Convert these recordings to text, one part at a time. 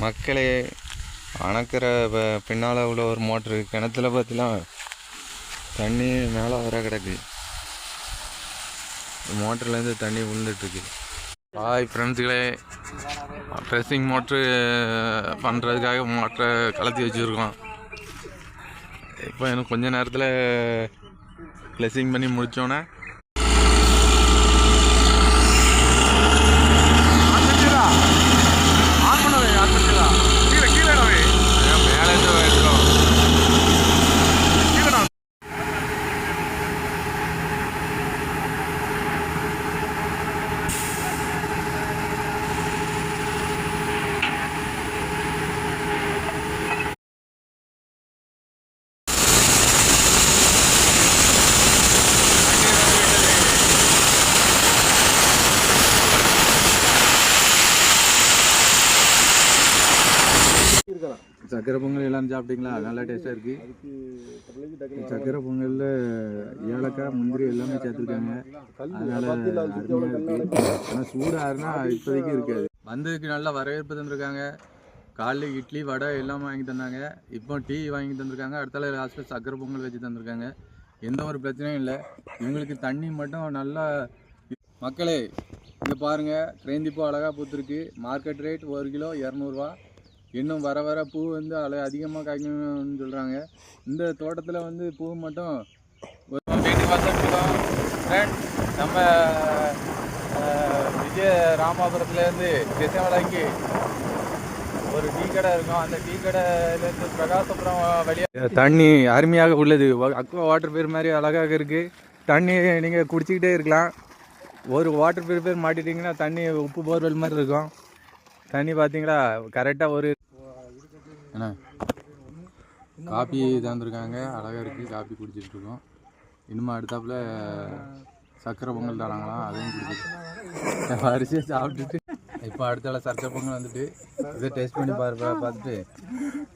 மக்களே அணக்கிற பின்னால் உள்ள ஒரு மோட்ரு கிணத்துல பார்த்தீங்கன்னா தண்ணி மேலே வர கிடக்கு. மோட்டர்லேருந்து தண்ணி விழுந்துட்டுருக்கு. ஹாய் ஃப்ரெண்ட்ஸுகளே, ட்ரெஸ்ஸிங் மோட்ரு பண்ணுறதுக்காக மோட்டரை கலத்தி வச்சுருக்கோம். இப்போ எனக்கு கொஞ்ச நேரத்தில் ப்ளஸிங் பண்ணி முடித்தோன்னே சக்கரை பொங்கல் எல்லாம் சாப்பிட்டீங்களா? நல்லா டேஸ்ட்டாக இருக்குது. சக்கரை பொங்கலில் ஏலக்காய் முந்திரி எல்லாமே சேர்த்துருக்காங்க. அதனால் ஆனால் சூடாருன்னா இப்போதைக்கு இருக்காது. வந்ததுக்கு நல்லா வரவேற்பு தந்திருக்காங்க. காலையில் இட்லி வடை எல்லாம் வாங்கி தந்தாங்க. இப்போ டீ வாங்கி தந்திருக்காங்க. அடுத்தால லாஸ்ட்டில் சக்கரை பொங்கல் வச்சு தந்திருக்காங்க. எந்த ஒரு பிரச்சனையும் இல்லை. இவங்களுக்கு தண்ணி மட்டும் நல்லா. மக்களே இங்கே பாருங்கள், கிரேந்திப்பூ அழகாக பூத்துருக்கு. மார்க்கெட் ரேட் 1 கிலோ 200 ரூபா. இன்னும் வர வர பூ வந்து அதிகமாக காய்க்கணும்னு சொல்கிறாங்க. இந்த தோட்டத்தில் வந்து பூ மட்டும் வீட்டுக்கு வந்துருக்கோம். நம்ம விஜய ராமாபுரத்துலேருந்து கிருஷ்ணவலைக்கு ஒரு டீ கடை இருக்கும். அந்த டீ கடையிலேருந்து பிரகாசபுரம் வழியாக தண்ணி அருமையாக உள்ளது. அக்வா வாட்டர் பேர் மாதிரி அழகாக இருக்குது. தண்ணி நீங்கள் குடிச்சிக்கிட்டே இருக்கலாம். ஒரு வாட்டர் பியூரிஃபையர் மாட்டிட்டிங்கன்னா தண்ணி உப்பு போர்வெல் மாதிரி இருக்கும். தண்ணி பார்த்தீங்களா கரெக்டாக ஒரு என்ன காப்பி தந்துருக்காங்க. அழகாக இருக்குது. காப்பி குடிச்சிட்ருக்கோம். இன்னும் அடுத்தாப்புல சக்கரை பொங்கல் தராங்களாம், அதையும் குடிச்சிட்டு வரிசையாக சாப்பிட்டுட்டு இப்போ அடுத்தால சக்கரை பொங்கல் வந்துட்டு இதை டேஸ்ட் பண்ணி பார்த்துட்டு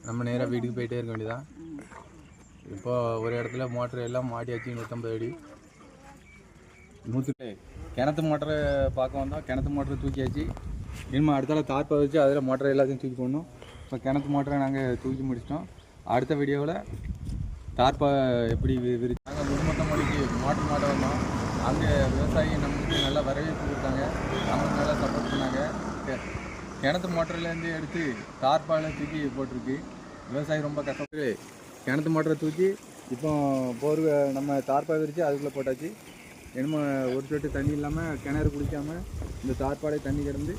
நம்ம நேராக வீட்டுக்கு போயிட்டே இருக்க வேண்டியதான். இப்போது ஒரு இடத்துல மோட்டர் எல்லாம் மாட்டியாச்சு. 150 அடி 100 கிணத்து மோட்டரை பார்க்க வந்தோம். கிணத்து மோட்டரை தூக்கியாச்சு. இனிமேல் அடுத்தால தார்ப்பை வச்சு அதில் மோட்டரை எல்லாத்தையும் தூக்கி போடணும். இப்போ கிணத்து மோட்டரை நாங்கள் தூக்கி முடிச்சிட்டோம். அடுத்த வீடியோவில் தார்ப்பை எப்படி விரிச்சு நாங்கள் முழுமொத்த மொழிக்கு மோட்டர் வந்தோம். அங்கே விவசாயி நம்மளுக்கு நல்லா வரவேற்பு கொடுத்தாங்க. நம்மளுக்கு நல்லா சப்போர்ட் பண்ணாங்க. கிணத்து மோட்டர்லேருந்து எடுத்து தார்ப்பால் தூக்கி போட்டிருக்கு. விவசாயி ரொம்ப கஷ்டப்பட்டு கிணத்து மோட்டரை தூக்கி இப்போ போர்வை நம்ம தார்ப்பை விரித்து அதுக்குள்ளே போட்டாச்சு. என்னமோ ஒரு சொட்டு தண்ணி இல்லாமல் கிணறு குடிக்காமல் இந்த தார்ப்பாடை தண்ணி கிடந்து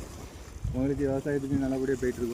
உங்களுக்கு விவசாயத்துக்கு நல்லபடியாக போயிட்டுருக்கும்.